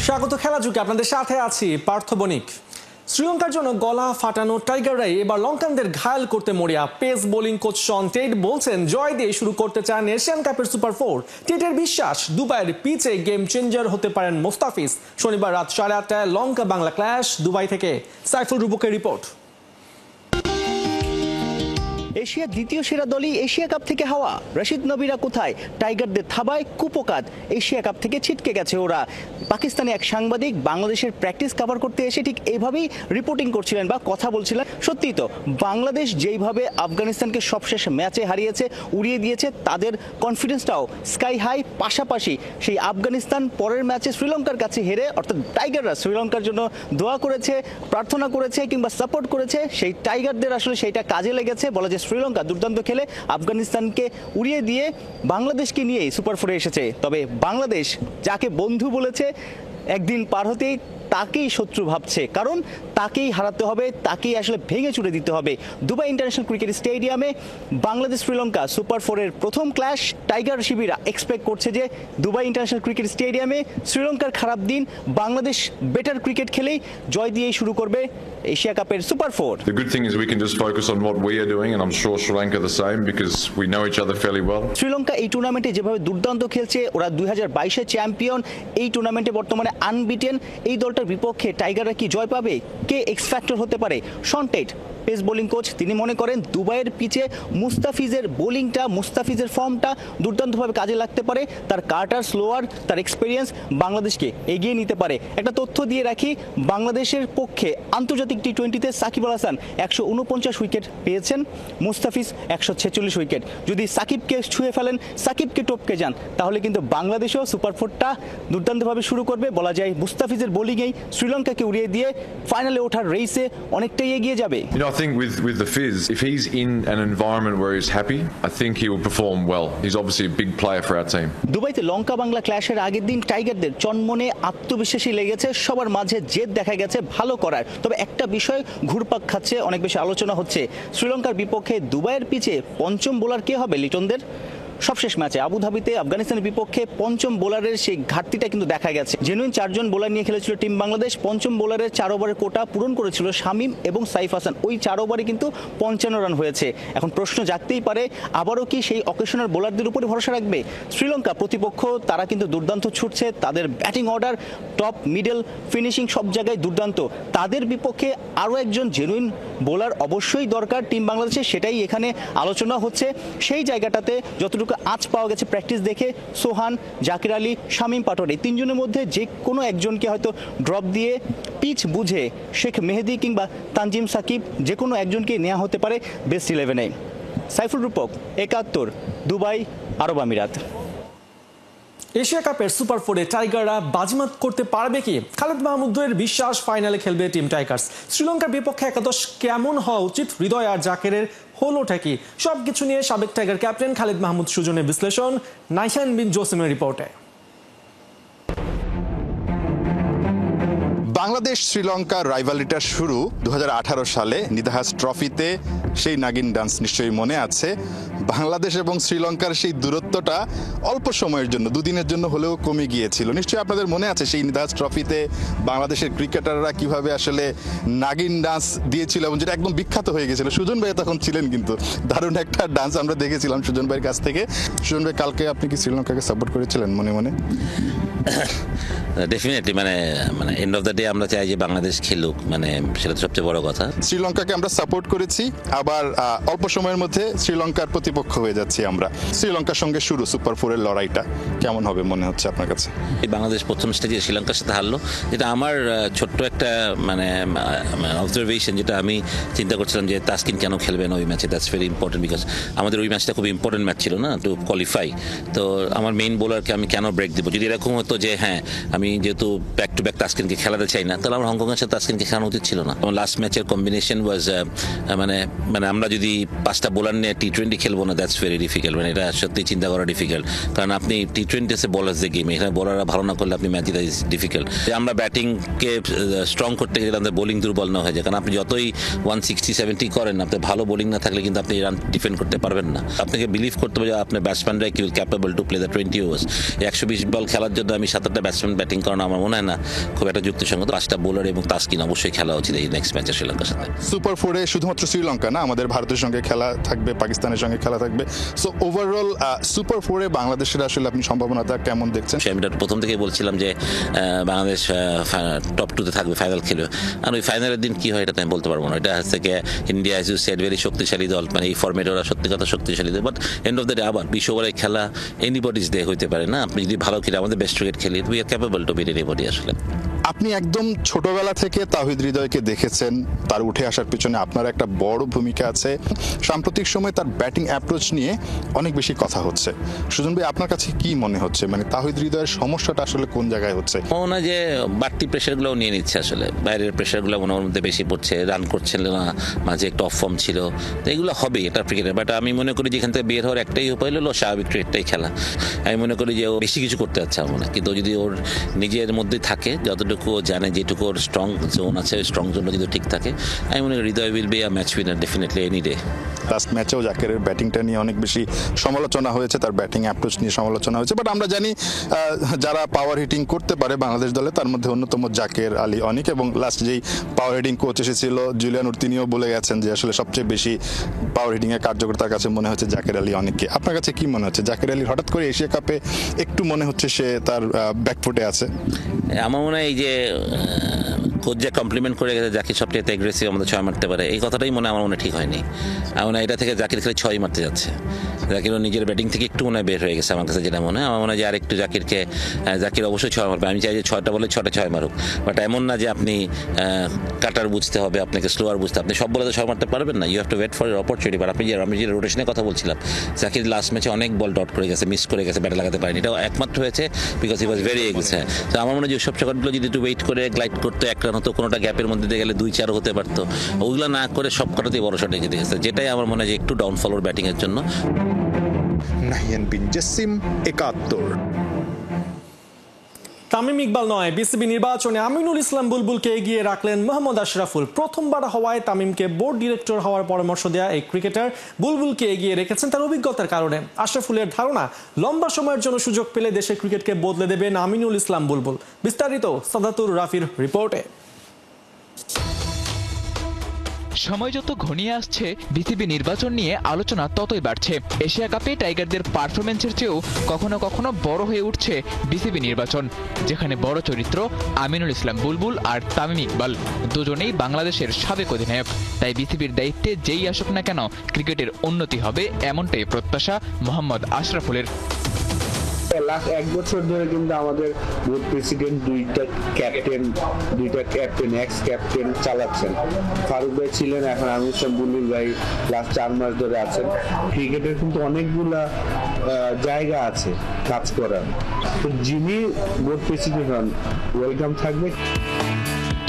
স্বাগত খেলা যুগে আপনাদের সাথে আছি পার্থ বণিক। শ্রীলঙ্কার জন্য গলা ফাটানো টাইগাররাই এবার লঙ্কানদের ঘায়াল করতে মরিয়া। Pace bowling coach Shaun Tait বলছেন জয় দিয়ে শুরু করতে চান এশিয়ান কাপের সুপার 4। টেটের বিশ্বাস দুবাইয়ের পিচে গেম চেঞ্জার হতে পারেন মোস্তাফিজ। শনিবার রাত 8:30টায় লঙ্কা বাংলা ক্ল্যাশ। দুবাই থেকে সাইফুল রূপকের রিপোর্ট। এশিয়ার দ্বিতীয় সেরা দলই এশিয়া কাপ থেকে হাওয়া। রশিদ নবীরা কোথায়? টাইগারদের থাবায় কুপোকাত। এশিয়া কাপ থেকে ছিটকে গেছে ওরা। পাকিস্তানি এক সাংবাদিক বাংলাদেশের প্র্যাকটিস কভার করতে এসে ঠিক এইভাবেই রিপোর্টিং করছিলেন বা কথা বলছিলেন। সত্যিই তো বাংলাদেশ যেইভাবে আফগানিস্তানকে সবশেষ ম্যাচে হারিয়েছে, উড়িয়ে দিয়েছে, তাদের কনফিডেন্সটাও স্কাই হাই। পাশাপাশি সেই আফগানিস্তান পরের ম্যাচে শ্রীলঙ্কার কাছে হেরে, অর্থাৎ টাইগাররা শ্রীলঙ্কার জন্য দোয়া করেছে, প্রার্থনা করেছে কিংবা সাপোর্ট করেছে, সেই টাইগারদের আসলে সেইটা কাজে লেগেছে। বলা যায় শ্রীলঙ্কা দুর্দান্ত খেলে আফগানিস্তানকে উড়িয়ে দিয়ে বাংলাদেশকে নিয়েই সুপার 4-এ এসেছে। তবে বাংলাদেশ যাকে বন্ধু বলেছে একদিন পার হতেই তাকেই শত্রু ভাবছে, কারণ তাকেই হারাতে হবে, তাকেই আসলে ভেঙে চুরে দিতে হবে। দুবাই ইন্টারন্যাশনাল ক্রিকেট স্টেডিয়ামে বাংলাদেশ শ্রীলঙ্কা সুপার 4-এর প্রথম ক্ল্যাশ। টাইগার শিবিরা এক্সপেক্ট করছে যে দুবাই ইন্টারন্যাশনাল ক্রিকেট স্টেডিয়ামে শ্রীলঙ্কার খারাপ দিন, বাংলাদেশ বেটার ক্রিকেট খেলেই জয় দিয়েই শুরু করবে এশিয়া কাপের super 4। The good thing is we can just focus on what we are doing, and I'm sure Sri Lanka the same because we know each other fairly well. Sri Lanka এই টুর্নামেন্টে যেভাবে দুর্দান্ত খেলছে, ওরা 2022-এর চ্যাম্পিয়ন, এই টুর্নামেন্টে বর্তমানে আনবিটেন। এই দলটার বিপক্ষে টাইগাররা কি জয় পাবে? কে এক্স ফ্যাক্টর হতে পারে? Shaun Tait pace bowling coach, তিনি মনে করেন দুবাইয়ের পিচে মুস্তাফিজের বোলিংটা, মুস্তাফিজের ফর্মটা দুর্দান্তভাবে কাজে লাগতে পারে। তার কাটার স্লোয়ার, তার এক্সপিরিয়েন্স বাংলাদেশকে এগিয়ে নিতে পারে। একটা তথ্য দিয়ে রাখি, বাংলাদেশের পক্ষে আন্তর্জাতিক টি-20-তে সাকিব আল হাসান 149 উইকেট পেয়েছেন, মুস্তাফিজ 146 উইকেট। যদি সাকিবকে ছুঁয়ে ফেলেন, সাকিবকে টপকে যান, তাহলে কিন্তু বাংলাদেশও সুপার 4টা দুর্দান্তভাবে শুরু করবে। বলা যায় মুস্তাফিজের বোলিংয়েই শ্রীলঙ্কাকে উড়িয়ে দিয়ে ফাইনালে ওঠার রেসে অনেকটাই এগিয়ে যাবে। I think with the Fizz, if he's in an environment where he's happy, I think he will perform well. He's obviously a big player for our team. দুবাইতে লঙ্কা বাংলা ক্ল্যাশের আগের দিন টাইগারদের চনমনে আত্মবিশ্বাসী লেগেছে, সবার মাঝে জেদ দেখা গেছে ভালো করার। তবে একটা বিষয় ঘুরপাক খাচ্ছে, অনেক বেশি আলোচনা হচ্ছে, শ্রীলঙ্কার বিপক্ষে দুবাইয়ের পিচে পঞ্চম বোলার কে হবে লিটনদের? সবশেষ ম্যাচে আবুধাবিতে আফগানিস্তানের বিপক্ষে পঞ্চম বোলারের সেই ঘাটতিটা কিন্তু দেখা গেছে। জেনুইন 4 জন বোলার নিয়ে খেলেছিল টিম বাংলাদেশ। পঞ্চম বোলারের 4 ওভারের কোটা পূরণ করেছিল শামীম এবং সাইফ হাসান। ওই 4 ওভারে কিন্তু 55 রান হয়েছে। এখন প্রশ্ন জাগতেই পারে, আবারও কি সেই অকেশনাল বোলারদের উপরে ভরসা রাখবে শ্রীলঙ্কা? প্রতিপক্ষ তারা কিন্তু দুর্দান্ত ছুটছে, তাদের batting order, top, middle, finishing সব জায়গায় দুর্দান্ত। তাদের বিপক্ষে আরও একজন জেনুইন বোলার অবশ্যই দরকার টিম বাংলাদেশে, সেটাই এখানে আলোচনা হচ্ছে। সেই জায়গাটাতে যতটুকু আজ পাওয়া গেছে প্র্যাকটিস দেখে, সোহান, জাকির আলী, শামীম পাটোয়ারি, 3 জনের মধ্যে যে কোনো একজনকে হয়তো ড্রপ দিয়ে পিচ বুঝে শেখ মেহেদি কিংবা তানজিম সাকিব যে কোনো একজনকে নেওয়া হতে পারে বেস্ট 11-এ। সাইফুল রূপক, 71, দুবাই, আরব আমিরাত। এশিয়া কাপের সুপার 4-এ টাইগাররা বাজিমাত করতে পারবে কি? খালেদ মাহমুদের বিশ্বাস ফাইনালে খেলবে টিম টাইগার্স। শ্রীলঙ্কার বিপক্ষে একাদশ কেমন হওয়া উচিত? হৃদয় আর জাকেরের হলোটা কি? সবকিছু নিয়ে সাবেক টাইগার ক্যাপ্টেন খালেদ মাহমুদ সুজনের বিশ্লেষণ নাইসান বিন জোসেমের রিপোর্টে। বাংলাদেশ শ্রীলঙ্কার রাইভালিটার শুরু 2018 সালে নিদাহাস ট্রফিতে। সেই নাগিন ডান্স নিশ্চয়ই মনে আছে। বাংলাদেশ এবং শ্রীলঙ্কার সেই দূরত্বটা অল্প সময়ের জন্য, দুদিনের জন্য হলেও কমে গিয়েছিল। নিশ্চয়ই আপনাদের মনে আছে সেই নিদাহাস ট্রফিতে বাংলাদেশের ক্রিকেটাররা কিভাবে আসলে নাগিন ডান্স দিয়েছিল এবং যেটা একদম বিখ্যাত হয়ে গেছিল। সুজন ভাই তখন ছিলেন, কিন্তু দারুণ একটা ডান্স আমরা দেখেছিলাম সুজন ভাইয়ের কাছ থেকে। সুজন ভাই, কালকে আপনি কি শ্রীলঙ্কাকে সাপোর্ট করেছিলেন মনে মনে? ডেফিনেটলি, মানে এন্ড অফ দ্য ডে আমরা চাই যে বাংলাদেশ খেলুক, মানে সেটা তো সবচেয়ে বড় কথা। শ্রীলঙ্কাকে আমরা সাপোর্ট করেছি, আবার অল্প সময়ের মধ্যে শ্রীলঙ্কার প্রতিপক্ষ হয়ে যাচ্ছি আমরা। শ্রীলঙ্কার সঙ্গে শুরু সুপার 4-এর লড়াইটা কেমন হবে মনে হচ্ছে আপনার কাছে? বাংলাদেশ প্রথম স্টেজে শ্রীলঙ্কার সাথে হারলো, যেটা আমার ছোট্ট একটা অবজারভেশন, যেটা আমি চিন্তা করছিলাম যে তাসকিন কেন খেলবেন ওই ম্যাচে। দ্যাটস ভেরি ইম্পর্টেন্ট বিকজ আমাদের ওই ম্যাচটা খুব ইম্পর্টেন্ট ম্যাচ ছিল না, টু কোয়ালিফাই। তো আমার মেইন বোলারকে আমি কেন ব্রেক দেবো? যদি এরকম হতো যে হ্যাঁ, আমি যেহেতু ব্যাক টু ব্যাক তাসকিনকে খেলাতে চাই, চাই না, তাহলে আমার হংকংয়ের সাথে তাসকিনকে খেলানো উচিত ছিল না। লাস্ট ম্যাচের কম্বিনেশন ওয়াজ মানে আমরা যদি 5টা বোলার নিয়ে T20 খেলবো না, দ্যাটস ভেরি ডিফিকাল্ট। মানে এটা সত্যি চিন্তা করা ডিফিকাল্ট, কারণ আপনি T20 এসে বোলার্স যে গেম, এখানে বোলাররা ভালো না করলে আপনি ম্যাচ জিতা ইজ ডিফিকাল্ট। আমরা ব্যাটিংকে স্ট্রং করতে গেলে আমাদের বোলিং দুর্বল না হয়ে যায়, কারণ আপনি যতই 160-70 করেন, আপনার ভালো বোলিং না থাকলে কিন্তু আপনি রান ডিফেন্ড করতে পারবেন না। আপনাকে বিলিভ করতে হবে যে আপনার ব্যাটসম্যানরা কি ক্যাপেবল টু প্লে দ্য 20 ওভার্স। 120 বল খেলার জন্য আমি 7-8টা ব্যাটসম্যান ব্যাটিং করানো আমার মনে হয় না খুব একটা যুক্তিসঙ্গত। 5টা বোলার এবং তাসকিন অবশ্যই খেলা উচিত এই নেক্সট ম্যাচে শ্রীলঙ্কার সাথে। সুপার 4-এ শুধুমাত্র শ্রীলঙ্কা না, আমাদের ভারতের সঙ্গে খেলা থাকবে, পাকিস্তানের সঙ্গে খেলা থাকবে। সো ওভারঅল সুপার 4-এ বাংলাদেশের আসলে আপনি সম্ভাবনাটা কেমন দেখছেন? আমি প্রথম থেকে বলছিলাম যে বাংলাদেশ টপ 2-তে থাকবে, ফাইনাল খেলবে। আর ওই ফাইনালের দিন কি হয় এটা আমি বলতে পারবো না। এটা থেকে India as you said very শক্তিশালী দল, মানে এই ফরম্যাটে ওরা সত্যি কথা শক্তিশালী দল। But end of the day আবার 20 ওভারের খেলা এনিবডিজ ডে হইতে পারে না। আপনি যদি ভালো খেলে, আমাদের বেস্ট ক্রিকেট খেলি, we are capable to beat anybody. আসলে আপনি একদম ছোটবেলা থেকে তাওহিদ হৃদয়কে দেখেছেন, তার উঠে আসার পিছনে আপনার একটা বড় ভূমিকা আছে। সাম্প্রতিক সময় তার ব্যাটিং অ্যাপ্রোচ নিয়ে অনেক বেশি কথা হচ্ছে। সুজন ভাই, আপনার কাছে কি মনে হচ্ছে, মানে তাওহিদ হৃদয়ের সমস্যাটা আসলে কোন জায়গায় হচ্ছে? মনে হয় যে বাড়তি প্রেশারগুলোও নিয়ে নিচ্ছে, আসলে বাইরের প্রেশারগুলো মনের মধ্যে বেশি পড়ছে, রান করছিল না, মাঝে একটা অফ ফর্ম ছিল, তো এগুলো হবে এটা ক্রিকেটে। বাট আমি মনে করি যেখান থেকে বের হওয়ার একটাই উপায় হলো স্বাভাবিক ক্রিকেটটাই খেলা। আমি মনে করি যে ও বেশি কিছু করতে যাচ্ছে আমার মনে, কিন্তু যদি ওর নিজের মধ্যে থাকে, যতটুকু ও জানে, যেটুকু ওর স্ট্রং জোন আছে, ওই স্ট্রং জোনটা যদি ঠিক থাকে, আমি মনে করি Hridoy will be a match winner definitely any day. Last ম্যাচেও জাকেরের ব্যাটিংটা নিয়ে অনেক বেশি সমালোচনা হয়েছে, তার ব্যাটিং অ্যাপ্রোচ নিয়ে সমালোচনা হয়েছে। বাট আমরা জানি যারা পাওয়ার হিটিং করতে পারে বাংলাদেশ দলে, তার মধ্যে অন্যতম জাকের আলী অনিক, এবং লাস্ট যেই পাওয়ার হিটিং কোচ এসেছিল জুলিয়ানুর, তিনিও বলে গেছেন যে আসলে সবচেয়ে বেশি পাওয়ার হিটিং এর কার্যকর্তার কাছে মনে হচ্ছে জাকের আলী অনিককে। আপনার কাছে কি মনে হচ্ছে? জাকের আলী হঠাৎ করে এশিয়া কাপে একটু মনে হচ্ছে সে তার ব্যাকফুটে আছে। আমার মনে হয় এই যে কোচ যে কমপ্লিমেন্ট করে গেছে জাকির সবচেয়ে অ্যাগ্রেসিভ, আমাদের 6 মারতে পারে, এই কথাটাই আমার মনে ঠিক হয়নি। আমার মনে হয় এটা থেকে জাকির খালি 6 মারতে যাচ্ছে। জাকিরও নিজের ব্যাটিং থেকে একটু মনে হয় বের হয়ে গেছে আমার কাছে যেটা মনে হয়। আমার মনে হয় যে আরেকটু জাকির অবশ্যই 6 মারবে। আমি চাই যে 6টা বলে 6টা 6 মারুক, বাট এমন না যে আপনি কাটার বুঝতে হবে, আপনাকে স্লোয়ার বুঝতে, আপনি সব বলে তো 6 মারতে পারবেন না। You have to wait for opportunity. But আমি যে রোটেশনের কথা বলছিলাম, জাকির লাস্ট ম্যাচে অনেক বল ডট করে গেছে, মিস করে গেছে, ব্যাটে লাগাতে পারেনি। এটা একমাত্র হয়েছে because he was very aggressive. তো আমার মনে হয় যে সব শটগুলো যদি একটু ওয়েট করে গ্লাইড করতে, এক রান হতো, কোনোটা গ্যাপের মধ্যে দিয়ে গেলে 2-4 হতে পারতো, ওইগুলো না করে সব কটাতেই বড় শটে জিতে গেছে, যেটাই আমার মনে হয় যে একটু ডাউনফল ওর ব্যাটিং এর জন্য। নাহিয়ান বিন জসিম, 71। তামিম ইকবাল নয়, বিসিবি নির্বাচনে আমিনুল ইসলাম বুলবুলকে এগিয়ে রাখলেন মোহাম্মদ আশরাফুল। প্রথমবার হওয়ায় তামিমকে বোর্ড ডিরেক্টর হওয়ার পরামর্শ দেয়া এই ক্রিকেটার বুলবুলকে এগিয়ে রেখেছেন তার অভিজ্ঞতার কারণে। আশরাফুলের ধারণা, লম্বা সময়ের জন্য সুযোগ পেলে দেশের ক্রিকেটকে বদলে দেবেন আমিনুল ইসলাম বুলবুল। বিস্তারিত সাদাতুর রাফির রিপোর্টে। সময় যত ঘনিয়ে আসছে, বিসিবি নির্বাচন নিয়ে আলোচনা ততই বাড়ছে। এশিয়া কাপে টাইগারদের পারফরমেন্সের চেয়েও কখনো কখনো বড় হয়ে উঠছে বিসিবি নির্বাচন, যেখানে বড় চরিত্র আমিনুল ইসলাম বুলবুল আর তামিম ইকবাল, দুজনেই বাংলাদেশের সাবেক অধিনায়ক। তাই বিসিবির দায়িত্বে যেই আসুক না কেন, ক্রিকেটের উন্নতি হবে, এমনটাই প্রত্যাশা মোহাম্মদ আশরাফুলের। লাস্ট 1 বছর ধরে কিন্তু আমাদের বোর্ড প্রেসিডেন্ট দুইটা ক্যাপ্টেন এক্স ক্যাপ্টেন চালাচ্ছেন। ফারুক ভাই ছিলেন, এখন আমিনুল ইসলাম বুলবুল ভাই লাস্ট 4 মাস ধরে আছেন। ক্রিকেটের কিন্তু অনেকগুলা জায়গা আছে কাজ করার, তো যিনি বোর্ড প্রেসিডেন্ট হন ওয়েলকাম থাকবে।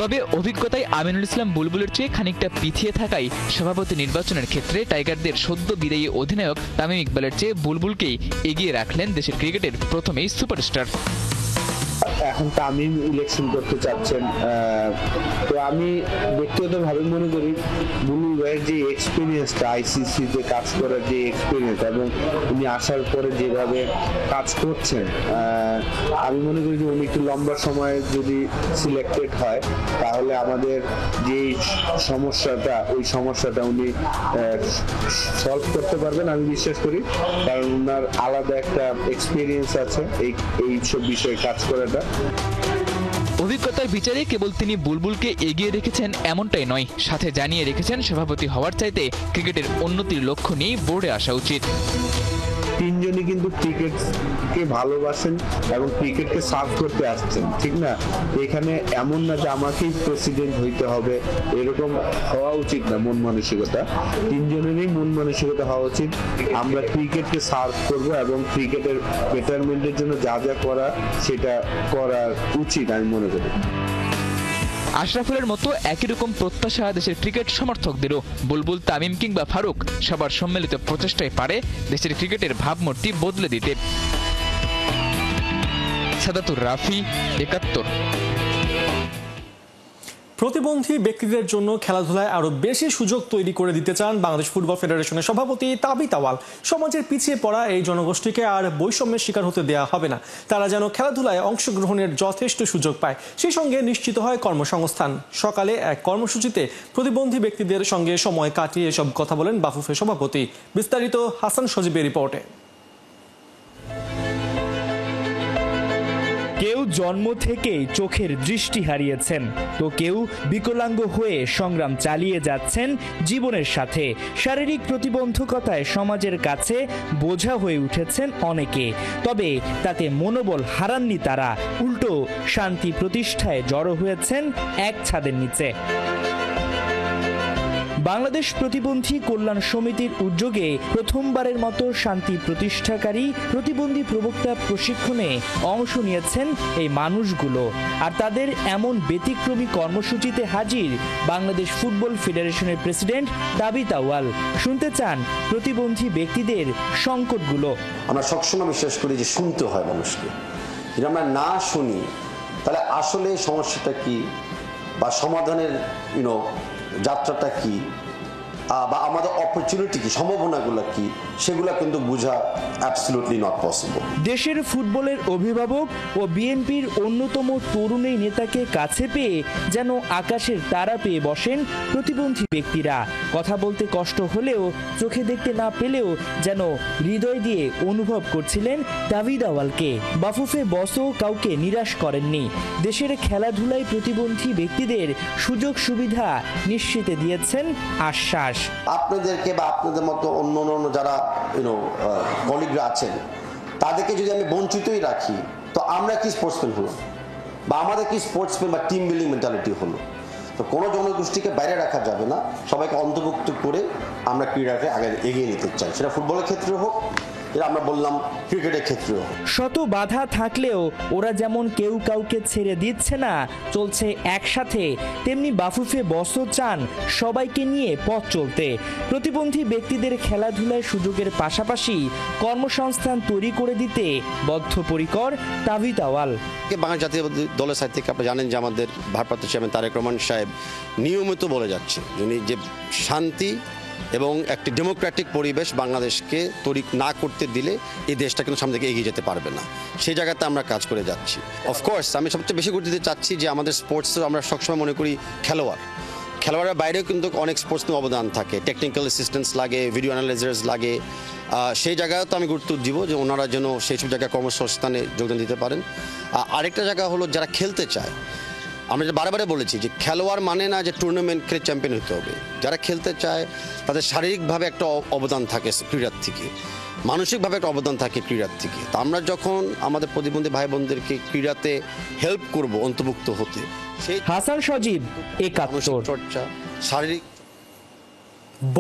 তবে অভিজ্ঞতায় আমিনুল ইসলাম বুলবুলের চেয়ে খানিকটা পিছিয়ে থাকায় সভাপতি নির্বাচনের ক্ষেত্রে টাইগারদের সদ্য বিদায়ী অধিনায়ক তামিম ইকবালের চেয়ে বুলবুলকেই এগিয়ে রাখলেন দেশের ক্রিকেটের প্রথমেই সুপারস্টার। এখন তামিম ইলেকশন করতে চাচ্ছেন, তো আমি ব্যক্তিগতভাবে মনে করি বুলবুল ভাইয়ের যে এক্সপিরিয়েন্সটা, আইসিসিতে কাজ করার যে এক্সপিরিয়েন্স এবং উনি আসার পরে যেভাবে কাজ করছেন, আমি মনে করি যে উনি একটু লম্বা সময় যদি সিলেক্টেড হয়, তাহলে আমাদের যে সমস্যাটা, ওই সমস্যাটা উনি সলভ করতে পারবেন আমি বিশ্বাস করি, কারণ ওনার আলাদা একটা এক্সপিরিয়েন্স আছে এই সব বিষয়ে কাজ করাটা। অভিজ্ঞতার বিচারে কেবল তিনি বুলবুলকে এগিয়ে রেখেছেন এমনটাই নয়, সাথে জানিয়ে রেখেছেন সভাপতি হওয়ার চাইতে ক্রিকেটের উন্নতির লক্ষ্য নিয়ে বোর্ডে আসা উচিত। তিনজনই কিন্তু ক্রিকেটকে ভালোবাসেন এবং ক্রিকেটকে সার্ভ করতে আসছেন, ঠিক না? এখানে এমন না যে আমাকেই প্রেসিডেন্ট হইতে হবে, এরকম হওয়া উচিত না মন মানসিকতা। তিনজনেরই মন মানসিকতা হওয়া উচিত, আমরা ক্রিকেটকে সার্ভ করব এবং ক্রিকেটের বেটারমেন্টের জন্য যা যা করা সেটা করা উচিত আমি মনে করি। আশরাফুলের মতো একই রকম প্রত্যাশা দেশের ক্রিকেট সমর্থকদেরও। বুলবুল, তামিম কিংবা ফারুক সবার সম্মিলিত প্রচেষ্টায় পারে দেশের ক্রিকেটের ভাবমূর্তি বদলে দিতে। সাদাতুর রাফি, ৭১। প্রতিবন্ধী ব্যক্তিদের জন্য খেলাধুলায় আরো বেশি সুযোগ তৈরি করে দিতে চান বাংলাদেশ ফুটবল ফেডারেশনের সভাপতি তাবিথ আউয়াল। সমাজের পিছিয়ে পড়া এই জনগোষ্ঠীকে আর বৈষম্যের শিকার হতে দেয়া হবে না। তারা যেন খেলাধুলায় অংশগ্রহণের যথেষ্ট সুযোগ পায়, সেই সঙ্গে নিশ্চিত হয় কর্মসংস্থান। সকালে এক কর্মসূচিতে প্রতিবন্ধী ব্যক্তিদের সঙ্গে সময় কাটিয়ে এসব কথা বলেন বাফুফে সভাপতি। বিস্তারিত হাসান সজীবের রিপোর্টে। কেউ জন্ম থেকেই চোখের দৃষ্টি হারিয়েছেন, তো কেউ বিকলাঙ্গ হয়ে সংগ্রাম চালিয়ে যাচ্ছেন জীবনের সাথে। শারীরিক প্রতিবন্ধকতায় সমাজের কাছে বোঝা হয়ে উঠেছেন অনেকে, তবে তাতে মনোবল হারাননি তারা। উল্টো শান্তি প্রতিষ্ঠায় জড়ো হয়েছেন এক ছাদের নিচে। বাংলাদেশ প্রতিবন্ধী কল্যাণ সমিতির উদ্যোগে প্রথমবারের মতো শান্তি প্রতিষ্ঠাকারী প্রতিবন্ধী প্রবক্তা প্রশিক্ষণে অংশ নিয়েছেন এই মানুষগুলো। আর তাদের এমন ব্যতিক্রমী কর্মসূচিতে হাজির বাংলাদেশ ফুটবল ফেডারেশনের প্রেসিডেন্ট তাবিথ আউয়াল। শুনতে চান প্রতিবন্ধী ব্যক্তিদের সংকটগুলো। আমরা সবসময় বিশ্বাস করি যে শুনতে হয় মানুষকে। যদি আমরা না শুনি তাহলে আসলে সমস্যাটা কি বা সমাধানের যাত্রাটা কি বা আমাদের অপরচুনিটি কি, সম্ভাবনাগুলো কি, সেগুলো কিন্তু বোঝা অ্যাবসলিউটলি নট পসিবল। দেশের ফুটবলের অভিভাবক ও বিএনপির অন্যতম তরুণ এই নেতাকে কাছে পেয়ে যেন আকাশের তারা পেয়ে বসেন প্রতিবন্ধী ব্যক্তিরা। কথা বলতে কষ্ট হলেও, চোখে দেখতে না পেলেও যেন হৃদয় দিয়ে অনুভব করছিলেন তাবিথ আউয়ালকে। বাফুফে বসও কাউকে নিরাশ করেননি। দেশের খেলাধুলায় প্রতিবন্ধী ব্যক্তিদের সুযোগ সুবিধা নিশ্চিত দিয়েছেন আশ্বাস। আপনাদেরকে বা আপনাদের মতো অন্য অন্য যারা কলিগরা আছেন তাদেরকে যদি আমি বঞ্চিতই রাখি, তো আমরা কি স্পোর্টসম্যান হলো বা আমাদের কি স্পোর্টসম্যান বা টিম বিল্ডিং মেন্টালিটি হলো? তো কোনো জনগোষ্ঠীকে বাইরে রাখা যাবে না, সবাইকে অন্তর্ভুক্ত করে আমরা ক্রীড়াকে আগে এগিয়ে নিতে চাই, সেটা ফুটবলের ক্ষেত্রে হোক, আমরা বললাম ক্রিকেটের ক্ষেত্রেও। শত বাধা থাকলেও ওরা যেমন কেউ কাউকে ছেড়ে দিচ্ছে না, চলছে একসাথে, তেমনি বাফুফে বসও চান সবাইকে নিয়ে পথ চলতে। প্রতিবন্ধী ব্যক্তিদের খেলাধুলায় সুযোগের পাশাপাশি কর্মসংস্থান তৈরি করে দিতে বদ্ধপরিকর তাবিথ আউয়াল। বাংলাদেশ জাতীয় দলের সাইড থেকে আপনারা জানেন যে আমাদের ভারপ্রাপ্ত চেয়ারম্যান তারেক রহমান সাহেব নিয়মিত বলে যাচ্ছে যে শান্তি এবং একটি ডেমোক্রেটিক পরিবেশ বাংলাদেশকে তৈরি না করতে দিলে এই দেশটা কিন্তু সামনে থেকে এগিয়ে যেতে পারবে না। সেই জায়গাতে আমরা কাজ করে যাচ্ছি। অফকোর্স আমি সবচেয়ে বেশি গুরুত্ব দিতে চাচ্ছি যে আমাদের স্পোর্টসে আমরা সবসময় মনে করি খেলোয়াড়ের বাইরেও কিন্তু অনেক স্পোর্টসম্যান অবদান থাকে, টেকনিক্যাল অ্যাসিস্ট্যান্স লাগে, ভিডিও অ্যানালাইজার্স লাগে। সেই জায়গায় তো আমি গুরুত্ব দিব যে ওনারা যেন সেই সব জায়গায় কর্মসংস্থানে যোগদান দিতে পারেন। আরেকটা জায়গা হলো যারা খেলতে চায়, আমরা বারে বলেছি যে খেলোয়াড় মানে না যে টুর্নামেন্ট খেলে চ্যাম্পিয়ন হতে হবে। যারা খেলতে চায় তাদের শারীরিকভাবে একটা অবদান থাকে ক্রীড়ার থেকে, মানসিকভাবে একটা অবদান থাকে ক্রীড়ার থেকে। তা আমরা যখন আমাদের প্রতিবন্ধী ভাই বোনদেরকে ক্রীড়াতে হেল্প করব অন্তর্ভুক্ত হতে, সেই হাসান সজীব, ৭১। চর্চা, শারীরিক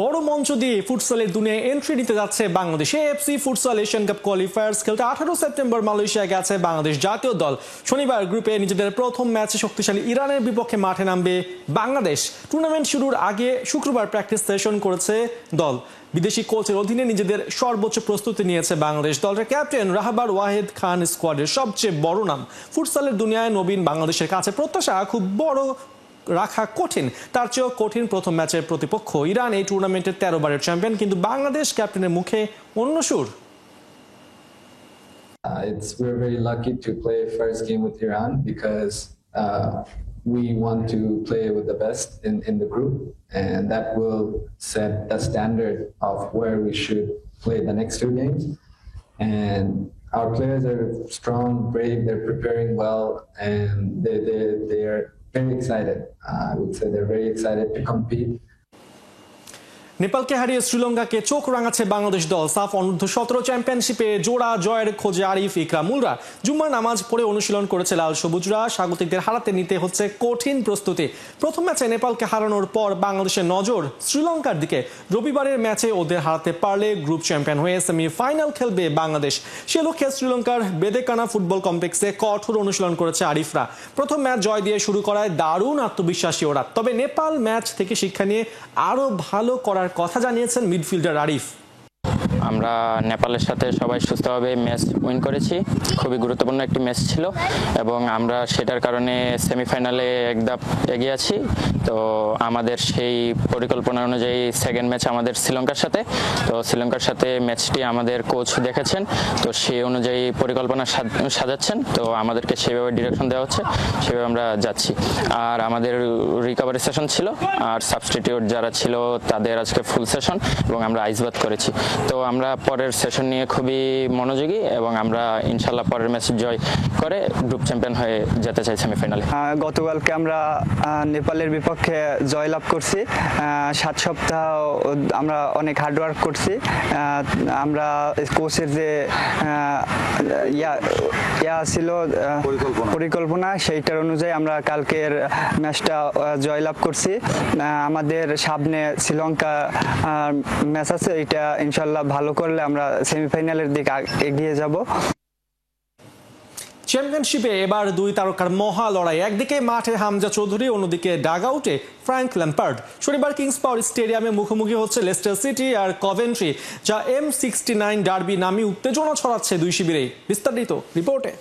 বড় মঞ্চ দিয়ে ফুটসলের দুনিয়ায় এন্ট্রি নিতে যাচ্ছে Bangladesh. AFC futsal Asian cup qualifiers খেলতে 18 সেপ্টেম্বর মালয়েশিয়ায় গেছে বাংলাদেশ জাতীয় দল। শনিবার গ্রুপে নিজেদের প্রথম ম্যাচে শক্তিশালী ইরানের বিপক্ষে মাঠে নামবে বাংলাদেশ। টুর্নামেন্ট শুরুর আগে শুক্রবার প্র্যাকটিস সেশন করেছে দল। বিদেশি কোচের অধীনে নিজেদের সর্বোচ্চ প্রস্তুতি নিয়েছে বাংলাদেশ। দলের ক্যাপ্টেন রাহবার ওয়াহিদ খান স্কোয়াডের সবচেয়ে বড় নাম। ফুটসলের দুনিয়ায় নবীন বাংলাদেশের কাছে প্রত্যাশা খুব বড় রাখা কঠিন। তার চেয়েও কঠিন প্রথম ম্যাচের প্রতিপক্ষ ইরান। এই টুর্নামেন্টের 13 বারের চ্যাম্পিয়ন, কিন্তু বাংলাদেশ ক্যাপ্টেনের মুখে অন্য সুর। We're very lucky to play first game with Iran because we want to play with the best in the group, and that will set the standard of where we should play the next two games. And our players are strong, brave, they're preparing well, and they are very excited. I would say they're very excited to compete. নেপালকে হারিয়ে শ্রীলঙ্কাকে চোখ রাঙাচ্ছে বাংলাদেশ দল। সাফ অনূর্ধ্ব-17 চ্যাম্পিয়নশিপে জোড়া জয়ের খোঁজে আরিফ ইকরামুলরা। জুম্মার নামাজ পড়ে অনুশীলন করেছে লাল সবুজরা। স্বাগতিকদের হারাতে নিতে হচ্ছে কঠিন প্রস্তুতি। প্রথম ম্যাচে নেপালকে হারানোর পর বাংলাদেশের নজর শ্রীলঙ্কার দিকে। রবিবারের ম্যাচে ওদের হারাতে পারলে গ্রুপ চ্যাম্পিয়ন হয়ে সেমিফাইনাল খেলবে বাংলাদেশ। সে লক্ষ্যে শ্রীলঙ্কার বেদেকানা ফুটবল কমপ্লেক্সে কঠোর অনুশীলন করেছে আরিফরা। প্রথম ম্যাচ জয় দিয়ে শুরু করায় দারুণ আত্মবিশ্বাসী ওরা। তবে নেপাল ম্যাচ থেকে শিক্ষা নিয়ে আরো ভালো করার কথা জানিয়েছেন মিডফিল্ডার আরিফ। আমরা নেপালের সাথে সবাই সুস্থভাবে ম্যাচ উইন করেছি। খুবই গুরুত্বপূর্ণ একটি ম্যাচ ছিল এবং আমরা সেটার কারণে সেমিফাইনালে এক ধাপ এগিয়ে আছি। তো আমাদের সেই পরিকল্পনা অনুযায়ী সেকেন্ড ম্যাচ আমাদের শ্রীলঙ্কার সাথে। তো শ্রীলঙ্কার সাথে ম্যাচটি আমাদের কোচ দেখেছেন, তো সেই অনুযায়ী পরিকল্পনা সাজাচ্ছেন। তো আমাদেরকে সেভাবে ডিরেকশন দেওয়া হচ্ছে, সেভাবে আমরা যাচ্ছি। আর আমাদের রিকভারি সেশন ছিল, আর সাবস্টিটিউট যারা ছিল তাদের আজকে ফুল সেশন এবং আমরা আইসবাথ করেছি। তো আমরা পরের সেশন নিয়ে খুবই মনোযোগী এবং আমরা ইনশাল্লাহ পরের ম্যাচ জয় করে গ্রুপ চ্যাম্পিয়ন হয়ে যেতে চাই সেমিফাইনালে। গতকালকে আমরা নেপালের বিপক্ষে জয়লাভ করছি। 7 সপ্তাহ আমরা অনেক হার্ডওয়ার্ক করছি। আমরা কোচের যে ইয়া ছিল পরিকল্পনা, সেইটার অনুযায়ী আমরা কালকের ম্যাচটা জয়লাভ করছি। আমাদের সামনে শ্রীলঙ্কা ম্যাচ আছে, এটা ইনশাল্লাহ ভালো করলে আমরা সেমিফাইনালের দিকে এগিয়ে যাব। চ্যাম্পিয়নশিপে এবার দুই তারকার মহা লড়াই। একদিকে মাঠে হামজা চৌধুরী, অন্যদিকে ডাগআউটে ফ্র্যাঙ্ক ল্যাম্পার্ড। শনিবার কিংস পাওয়ার স্টেডিয়ামে মুখোমুখি হচ্ছে লেস্টার সিটি আর কভেন্ট্রি, যা M69 ডার্বি নামে উত্তেজনা ছড়াচ্ছে দুই শিবিরেই। বিস্তারিত রিপোর্টে।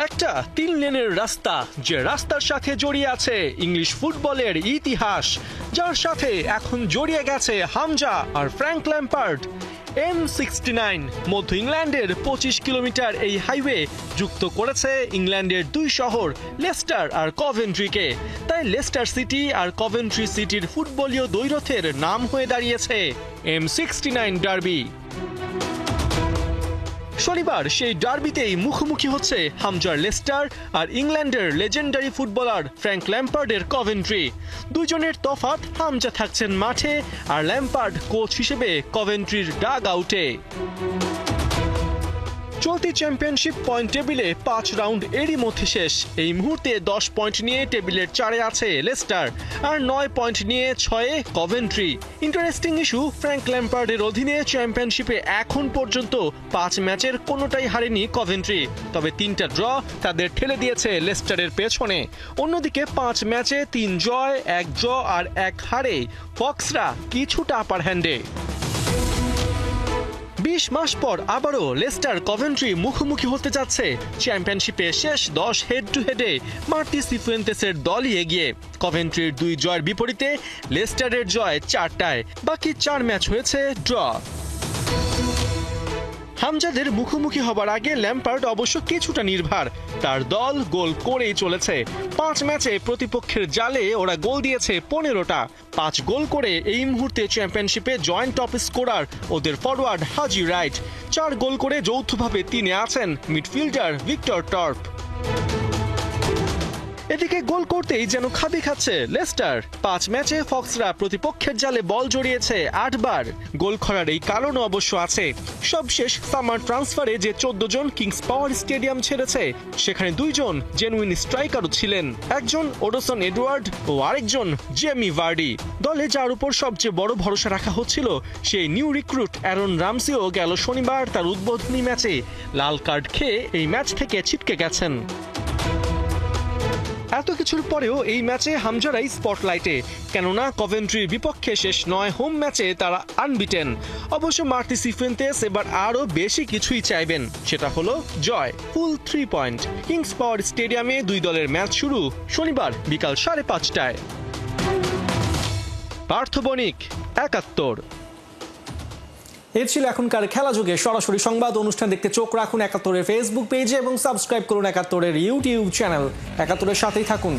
একটা 3 লেনের রাস্তা, যে রাস্তার সাথে জড়িয়ে আছে ইংলিশ ফুটবলের ইতিহাস, যার সাথে এখন জড়িয়ে গেছে হামজা আর ফ্র্যাঙ্ক ল্যাম্পার্ড। M69 মধ্য ইংল্যান্ডের 25 কিলোমিটার এই হাইওয়ে যুক্ত করেছে ইংল্যান্ডের দুই শহর লেস্টার আর কভেন্ট্রিকে। তাই লেস্টার সিটি আর কভেন্ট্রি সিটির ফুটবলীয় দ্বৈরথের নাম হয়ে দাঁড়িয়েছে M69 ডার্বি। শনিবার সেই ডার্বিতেই মুখোমুখি হচ্ছে হামজার লেস্টার আর ইংল্যান্ডের লেজেন্ডারি ফুটবলার ফ্র্যাঙ্ক ল্যাম্পার্ডের কভেন্ট্রি। দুজনের তফাৎ, হামজা থাকছেন মাঠে আর ল্যাম্পার্ড কোচ হিসেবে কভেন্ট্রির ডাগ আউটে। চলতি চ্যাম্পিয়নশিপ পয়েন্ট টেবিলে 5 রাউন্ড এরই মধ্যে শেষ। এই মুহূর্তে 10 পয়েন্ট নিয়ে টেবিলের 4-এ আছে লেস্টার আর 9 পয়েন্ট নিয়ে 6-এ কভেন্ট্রি। ইন্টারেস্টিং ইস্যু, ফ্র্যাঙ্ক ল্যাম্পার্ডের অধীনে চ্যাম্পিয়নশিপে এখন পর্যন্ত 5 ম্যাচের কোনোটাই হারেনি কভেন্ট্রি। তবে 3টা ড্র তাদের ঠেলে দিয়েছে লেস্টারের পেছনে। অন্যদিকে 5 ম্যাচে 3 জয়, 1 ড্র আর 1 হারে ফক্সরা কিছুটা আপার হ্যান্ডে। 20 মাস পর আবারও লেস্টার কভেন্ট্রি মুখোমুখি হতে যাচ্ছে। চ্যাম্পিয়নশিপে শেষ 10 হেড টু হেডে মার্টি সিফুয়েন্তেসের দলই এগিয়ে। কভেন্ট্রির 2 জয়ের বিপরীতে লেস্টারের জয় 4টায়। বাকি 4 ম্যাচ হয়েছে ড্র। হামজাদের মুখোমুখি হবার আগে ল্যাম্পার্ড অবশ্য কিছুটা নির্ভার। তার দল গোল করেই চলেছে। 5 ম্যাচে প্রতিপক্ষের জালে ওরা গোল দিয়েছে 15টা। 5 গোল করে এই মুহূর্তে চ্যাম্পিয়নশিপে জয়েন্ট টপ স্কোরার ওদের ফরওয়ার্ড হাজি রাইট। 4 গোল করে যৌথভাবে 3-এ আছেন মিডফিল্ডার ভিক্টর টর্প। এদিকে গোল করতেই যেন খাবি খাচ্ছে লেস্টার। 5 ম্যাচে ফক্সরা প্রতিপক্ষের জালে বল জড়িয়েছে 8 বার। গোল খরার এই কারণও অবশ্য আছে। সবশেষ সামার ট্রান্সফারে যে 14 জন কিংস পাওয়ার স্টেডিয়াম ছেড়েছে, সেখানে 2 জন জেনুইন স্ট্রাইকারও ছিলেন। একজন ওডোসন এডওয়ার্ড ও আরেকজন জেমি ভার্ডি। দলে যার উপর সবচেয়ে বড় ভরসা রাখা হচ্ছিল, সেই নিউ রিক্রুট অ্যারন রামসিও গেল শনিবার তার উদ্বোধনী ম্যাচে লাল কার্ড খেয়ে এই ম্যাচ থেকে ছিটকে গেছেন। এত কিছুর পরেও এই ম্যাচে হামজারাই স্পটলাইটে, কেননা কভেন্ট্রির বিপক্ষে শেষ 9 হোম ম্যাচে তারা আনবিটেন। অবশ্য মার্টি সিফুয়েন্তেস এবার আরও বেশি কিছুই চাইবেন, সেটা হলো জয়, ফুল 3 পয়েন্ট। কিংস পাওয়ার স্টেডিয়ামে 2 দলের ম্যাচ শুরু শনিবার বিকাল 5:30টায়। পার্থ বণিক, 71। এই ছিল এখনকার খেলা যুগে সরাসরি সংবাদ অনুষ্ঠান দেখতে চোখ রাখুন 71-এর ফেসবুক পেজে এবং সাবস্ক্রাইব করুন 71-এর ইউটিউব চ্যানেল। 71-এর সাথেই থাকুন।